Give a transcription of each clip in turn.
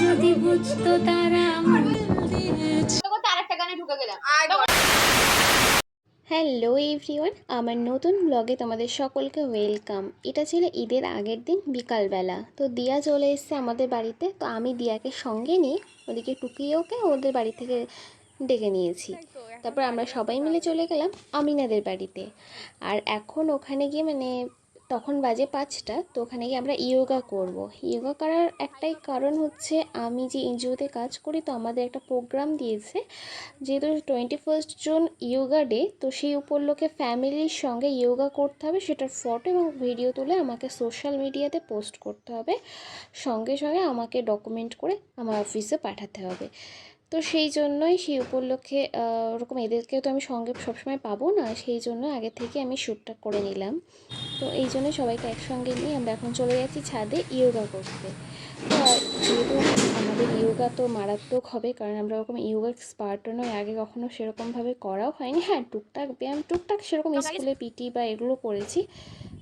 যদি বুঝতো তারা আরেকটা গানে ঢুকে গেলাম। হ্যালো এভরিওয়ান, আমার নতুন ব্লগে তোমাদের সকলকে ওয়েলকাম। এটা ছিল ঈদের আগের দিন বিকালবেলা। তো দিয়া চলে এসেছে আমাদের বাড়িতে। তো আমি দিয়াকে সঙ্গে নিয়ে ওদিকে টুকিওকে ওদের বাড়ি থেকে ডেকে নিয়েছি। তারপর আমরা সবাই মিলে চলে গেলাম আমিনাদের বাড়িতে। আর এখন ওখানে গিয়ে তখন বাজে 5টা। তো ওখানে গিয়ে আমরা ইয়োগা করব। ইয়োগা করার একটাই কারণ হচ্ছে আমি যে এনজিওতে কাজ করি, তো আমাদের একটা প্রোগ্রাম দিয়েছে, যেহেতু 21 জুন ইয়োগা ডে। তো সেই উপলক্ষে ফ্যামিলির সঙ্গে ইয়োগা করতে হবে, সেটার ফটো এবং ভিডিও তুলে আমাকে সোশ্যাল মিডিয়াতে পোস্ট করতে হবে, সঙ্গে সঙ্গে আমাকে ডকুমেন্ট করে আমার অফিসে পাঠাতে হবে। তো সেই জন্যই সেই উপলক্ষে ওরকম এদেরকেও তো আমি সঙ্গে সবসময় পাবো না, সেই জন্য আগে থেকে আমি শ্যুটটা করে নিলাম। তো এই জন্যই সবাইকে একসঙ্গে নিয়ে আমরা এখন চলে যাচ্ছি ছাদে ইয়োগা করতে। তো যেহেতু আমাদের ইয়োগা তো মারাত্মক হবে, কারণ আমরা ওরকম ইয়োগা এক্সপার্টও নয়, আগে কখনো সেরকমভাবে করাও হয়নি। হ্যাঁ, টুকটাক ব্যায়াম টুকটাক সেরকম স্কুলে পিটি বা এগুলো করেছি,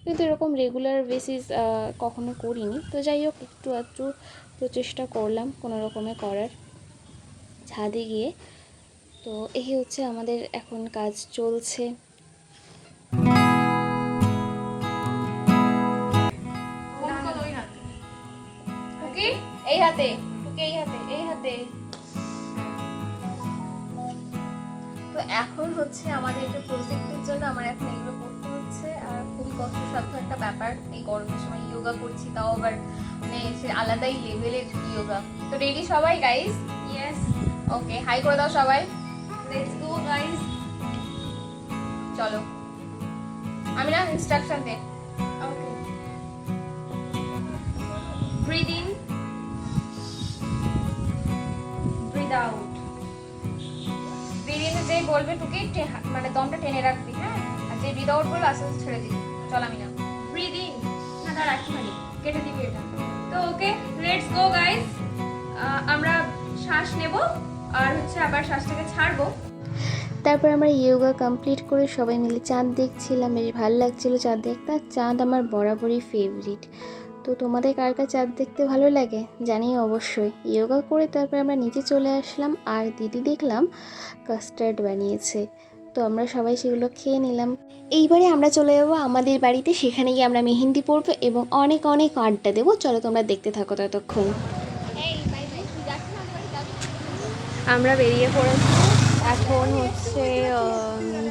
কিন্তু এরকম রেগুলার বেসিস কখনো করিনি। তো যাই হোক, একটু একটু প্রচেষ্টা করলাম কোনো রকমে করার ছাদে গিয়ে। তো এই হচ্ছে আমাদের এখন কাজ চলছে। এই হাতে, এই হাতে, এই হাতে। তো এখন হচ্ছে আমাদের একটা প্রজেক্টের জন্য আমার এখন এগুলো করতে হচ্ছে, আর খুবই কষ্টসাধ্য একটা ব্যাপার। এই গরমের সময় ইয়োগা করছি, তাও আবার সে আলাদাই লেভেলের ইয়োগা। তো রেডি সবাই গাইস? ইয়েস। ওকে, হাই করে দাও সবাই। Let's go guys. চলো, আমি না ইনস্ট্রাকশন দে। Okay, breathe in, breathe out. Breathe in যে বলবে টুকি দমটা টেনে রাখবি, হ্যাঁ? আর যে ব্রিথ আউট বলবে আস্তে আস্তে ছেড়ে দিবি। চল আমি না ব্রিথ ইন, না তার রাখি মানে কেটে দিবি এটা। তো ওকে, লেটস গো গাইস। আমরা শ্বাস নেব আর হচ্ছে আবার শ্বাসটাকে ছাড়বো। তারপর আমরা ইয়োগা কমপ্লিট করে সবাই মিলে চাঁদ দেখছিলাম, বেশ ভালো লাগছিল চাঁদ দেখতে। আর চাঁদ আমার বরাবরই ফেভারিট। তো তোমাদের কার কার চাঁদ দেখতে ভালো লাগে জানিও অবশ্যই। ইয়োগা করে তারপর আমরা নিচে চলে আসলাম, আর দিদি দেখলাম কাস্টার্ড বানিয়েছে। তো আমরা সবাই সেগুলো খেয়ে নিলাম। এইবারে আমরা চলে যাবো আমাদের বাড়িতে, সেখানে গিয়ে আমরা মেহেন্দি পরবো এবং অনেক অনেক আড্ডা দেবো। চলো তোমরা দেখতে থাকো ততক্ষণ। আমরা বেরিয়ে পড়েছি। এখন হচ্ছে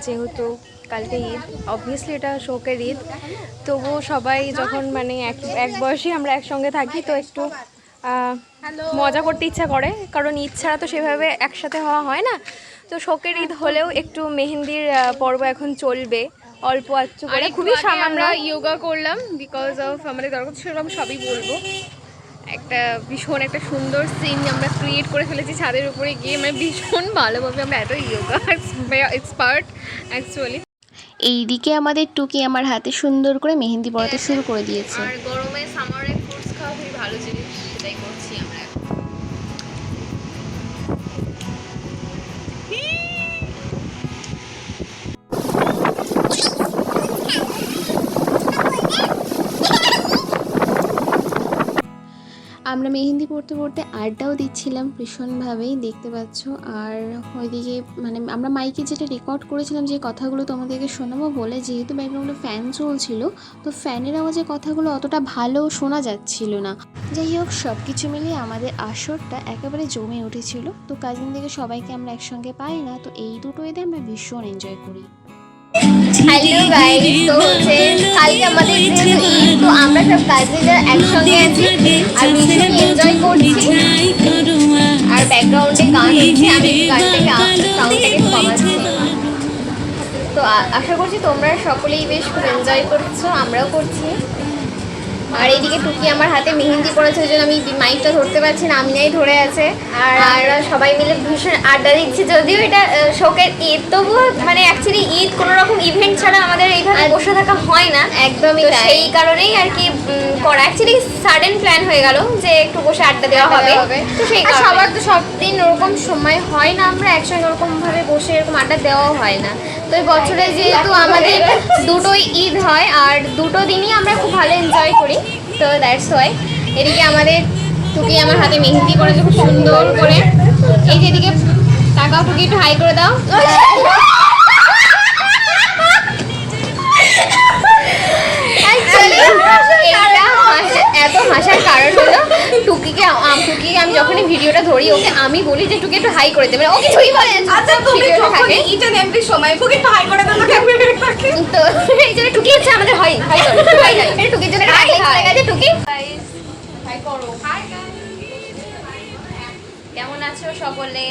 যেহেতু কালকে ঈদ, অবভিয়াসলি এটা শোকের ঈদ, তবুও সবাই যখন এক বয়সী আমরা একসঙ্গে থাকি, তো একটু মজা করতে ইচ্ছা করে, কারণ ঈদ ছাড়া তো সেভাবে একসাথে হওয়া হয় না। তো শোকের ঈদ হলেও একটু মেহেন্দির পর্ব এখন চলবে অল্প আচ্ছু করে, খুবই সামান্য। আমরা ইয়োগা করলাম বিকজ অফ আমাদের দরকার ছিল, আমি সবই বলবো। ভীষণ একটা সুন্দর সিন আমরা ক্রিয়েট করে ফেলেছি ছাদের উপরে গিয়ে, ভীষণ ভালোভাবে আমরা এত ইয়োগা এক্সপার্ট অ্যাকচুয়ালি। এইদিকে আমাদের টুকি আমার হাতে সুন্দর করে মেহেন্দি পরাতে শুরু করে দিয়েছে। আর গরমে সামারে ফ্রুটস খাওয়া খুবই ভালো জিনিস, সেটাই করছি আমরা এখন। আমরা মেহেন্দি পড়তে পড়তে আড্ডাও দিচ্ছিলাম ভীষণভাবেই, দেখতে পাচ্ছ। আর ওইদিকে আমরা মাইকে যেটা রেকর্ড করেছিলাম যে কথাগুলো তোমাদেরকে শোনাবো বলে, যেহেতু ব্যাকগ্রাউন্ডে ফ্যান চলছিল, তো ফ্যানের আওয়াজে কথাগুলো অতটা ভালো শোনা যাচ্ছিল না। যাই হোক, সব কিছু মিলিয়ে আমাদের আসরটা একেবারে জমে উঠেছিল। তো কাজিন থেকে সবাইকে আমরা একসঙ্গে পাই না, তো এই দুটো ঈদে আমরা ভীষণ এনজয় করি। হ্যালো গাইস, তো কালকে আমাদের যেহেতু ঈদ, তো আমরা সব কাজিনরা একসঙ্গে আছি আর ভীষণ এনজয় করছি। আর ব্যাকগ্রাউন্ডে গান হচ্ছে, আমি গানটাকে সাউন্ডটাকে কমাচ্ছি। তো আশা করছি তোমরা সকলেই বেশ খুব এনজয় করছো, আমরাও করছি। আর এইদিকে টুকি আমার হাতে মেহেন্দি পড়েছে, ওই জন্য আমি মাইকটা ধরতে পারছি না, আমিনাই ধরে আছে। আর সবাই মিলে ভীষণ আড্ডা দিচ্ছি। যদিও এটা শোকের ঈদ, তবুও অ্যাকচুয়ালি ঈদ কোনো রকম ইভেন্ট ছাড়া আমাদের এইভাবে বসে থাকা হয় না একদমই। সেই কারণেই আর কি করা, অ্যাকচুয়ালি সাডেন প্ল্যান হয়ে গেল যে একটু বসে আড্ডা দেওয়া হবে। তো সেই সবার তো সব দিন ওরকম সময় হয় না, আমরা একসঙ্গে ওরকমভাবে বসে এরকম আড্ডা দেওয়াও হয় না। তো এই বছরে যেহেতু আমাদের দুটোই ঈদ হয়, আর দুটো দিনই আমরা খুব ভালো এনজয় করি, তো দ্যাটস ওয়াই। এদিকে আমাদের টুকি আমার হাতে মেহেন্দি করেছে খুব সুন্দর করে। এই যে এদিকে তাকাও, টুকি একটু হাই করে দাও। এত হাসার কারণ হলো টুকিকে আমি যখনই ভিডিওটা ধরি ওকে আমি বলি যে টুকি একটু হাই করে দেবে, ও কিছুই বলে না। আচ্ছা তুমি ভিডিওটা যখন থাকে ইচ এন্ড এভরি সময় ফুকি একটু হাই করে দাও না ক্যামেরা থাকে। তো এই জন্য টুকি হচ্ছে আমাদের হাই হাই করে হাই হাই এটা টুকির জন্য হাই হাই গেছে। টুকি হাই করো। হাই কেমন আছো সকলে?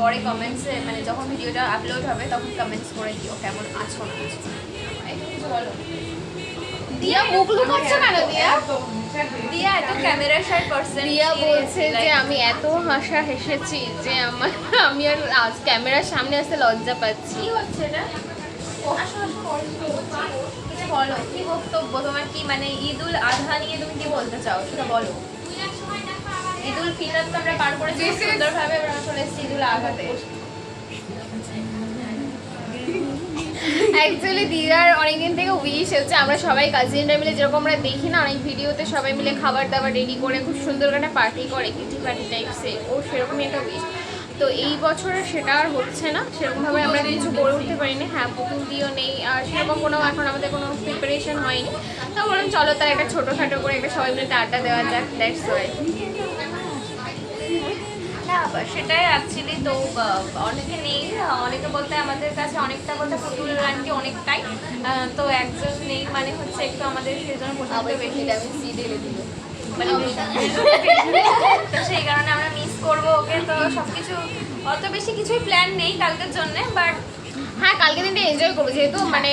পরে কমেন্টসে মানে যখন ভিডিওটা আপলোড হবে তখন কমেন্টস করে দিও কেমন আছো না আছো। কিছু বলো। দিয়া মুখ লুকাচ্ছে কেন? দিয়া এত ক্যামেরা শাই পারসন। দিয়া বলছে যে আমি এত হাসা হেসেছি যে আমি আর আজ ক্যামেরার সামনে আসতে লজ্জা পাচ্ছি। কি হচ্ছে এটা? কিছু বলো, কি বক্তব্য তোমার? কি মানে ঈদ উল আজহা নিয়ে তুমি কি বলতে চাও সেটা বলো। ঈদ উল ফিতর তো আমরা পার করেছি সুন্দরভাবে, আমরা চলে এসেছি ঈদ উল আজহাতে। অ্যাকচুয়ালি দিদার অনেকদিন থেকে উইশ হচ্ছে আমরা সবাই কাজিনরা মিলে, যেরকম আমরা দেখি না অনেক ভিডিওতে সবাই মিলে খাবার দাবার রেডি করে খুব সুন্দর একটা পার্টি করে, কিটি পার্টি টাইপসে, ও সেরকমই একটা উইশ। তো এই বছরে সেটা আর হচ্ছে না, সেরকমভাবে আমরা কিছু করে উঠতে পারিনি। হ্যাঁ পুতুল দিও নেই আর সেরকম কোনো এখন আমাদের কোনো প্রিপারেশন হয়নি। তো বললাম চলো তার একটা ছোটোখাটো করে একটা সবাই মিলে আড্ডা দেওয়া যাক, দ্যাটস ওয়াই। না সেটাই অ্যাকচুয়ালি তো অনেকে নেই, অনেকে বলতে আমাদের কাছে অনেকটা বলতে পুতুল আন্টি অনেকটাই, তো একজন নেই মানে হচ্ছে একটু আমাদের সেজন্য পছন্দ বেশি ভিটামিন সি ঢেলে দিল মানে তো সেই কারণে আমরা মিস করবো ওকে। তো সব কিছু অত বেশি কিছুই প্ল্যান নেই কালকের জন্যে, বাট হ্যাঁ কালকে দিনটা এনজয় করবো, যেহেতু মানে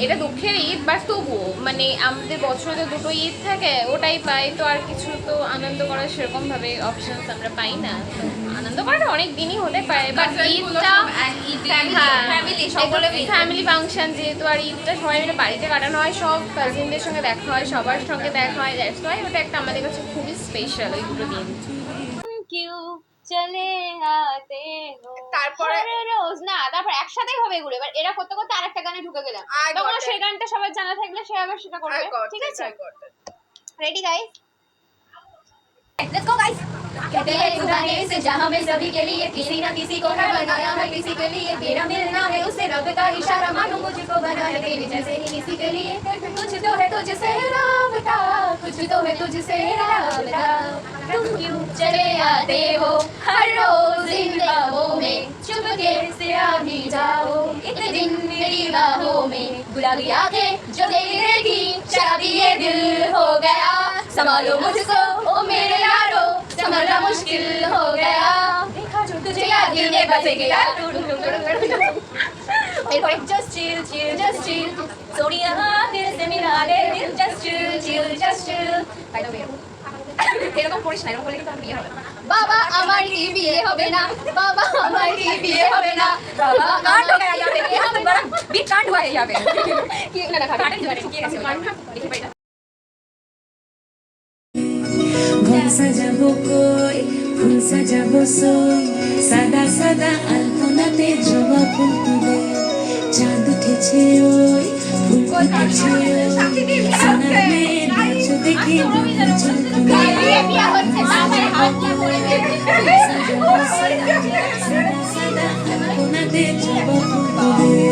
এটা দুঃখের ঈদ বাট তবুও মানে আমাদের বছরে তো দুটো ঈদ থাকে ওটাই পাই, তো আর কিছু তো আনন্দ করার সেরকমভাবে অপশনস আমরা পাই না। তো আনন্দ করাটা অনেক দিনই হতে পারে বাট ঈদটা ফ্যামিলি ফাংশন যেহেতু, আর ঈদটা সবাই মিলে বাড়িতে কাটানো হয়, সব কাজিনদের সঙ্গে দেখা হয়, সবার সঙ্গে দেখা হয়, দ্যাটস ওয়াই ওটা একটা আমাদের কাছে খুবই স্পেশাল ওই দুটো দিন। চলে আতে হো তারপরে রোজ না, তারপর একসাথেই হবে এগুলো। এবার এরা করতে করতে আরেকটা গানে ঢুকে গেলাম, তখন সেই গানটা সবার জানা থাকলে সে আবার সেটা করবে। ঠিক আছে, ready guys, let's go guys. कहते हैं खुदा ने इसे जहां में सभी के लिए किसी ना किसी को है बनाया है, किसी के लिए तेरा मिलना है उसे रब का इशारा, मानो मुझको बनाया तेरे जैसे ही किसी के लिए। कुछ तो है तुझसे राबता, कुछ तो है तुझसे राबता, तुम क्यों चले आते हो हर रोज इन बाहों में, चुपके से आ भी जाओ एक दिन मेरी बाहों में, गुलाबी आंखें जो तेरी देखी शराबी ये दिल हो गया, संभालो मुझको ओ मेरे यारो संभलना मुश्किल हो गया, देखा जो तुझे याद दिल में बस गया। एरपरे just chill chill just chill Sonia तेरे से मिला दे दिल, just chill chill just chill। by the way এরকম করিস না, এরকম করলে কিন্তু বিয়ে হবে না। বাবা আমার কি বিয়ে হবে না, বাবা আমার কি বিয়ে হবে না, বাবা কাট हो गया यहाँ पे, यहाँ पे बड़ा बीट काट हुआ है यहाँ पे। কি না না কাটে দিবারে শুকিয়ে গেছে দেখি পাইটা। ঘর সাজাবো কই ফুল সাজাবো সই, সাদা সাদা আলপনাতে জবা ফুল তুলে, চাঁদ উঠেছে ওই ফুল ফুটেছে ওই, সোনার মেয়ে নাচ দেখে মন চলবে, বিয়ে হচ্ছে বাবার হাত দিয়ে পড়ে সাজাবো সাদা সাদা আলপনাতে জবা ফুল তুলে,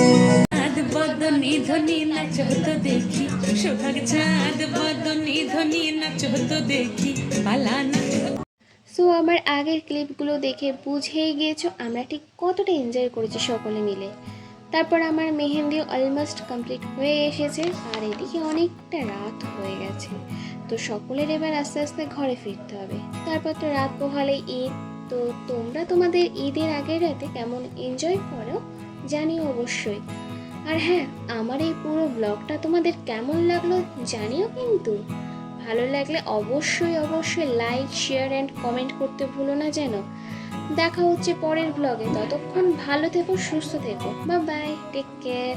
চাঁদ বদনি ধ্বনি নাচ তো দেখি, সোহাগ চাঁদ বদনি ধ্বনি নাচ তো দেখি, পালা নাচ। সো আমার আগের ক্লিপগুলো দেখে বুঝেই গিয়েছো আমরা ঠিক কতটা এনজয় করেছি সকলে মিলে। তারপর আমার মেহেন্দি অলমোস্ট কমপ্লিট হয়ে এসেছে আর এদিকে অনেকটা রাত হয়ে গেছে, তো সকলের এবার আস্তে আস্তে ঘরে ফিরতে হবে। তারপর তো রাত পোহালে ঈদ, তো তোমরা তোমাদের ঈদের আগের রাতে কেমন এনজয় করো জানিও অবশ্যই। আর হ্যাঁ আমার এই পুরো ব্লগটা তোমাদের কেমন লাগলো জানিও, কিন্তু ভালো লাগলে অবশ্যই অবশ্যই লাইক শেয়ার অ্যান্ড কমেন্ট করতে ভুলো না যেন। দেখা হচ্ছে পরের ব্লগে, ততক্ষণ ভালো থেকো সুস্থ থেকো, বাই বাই, টেক কেয়ার।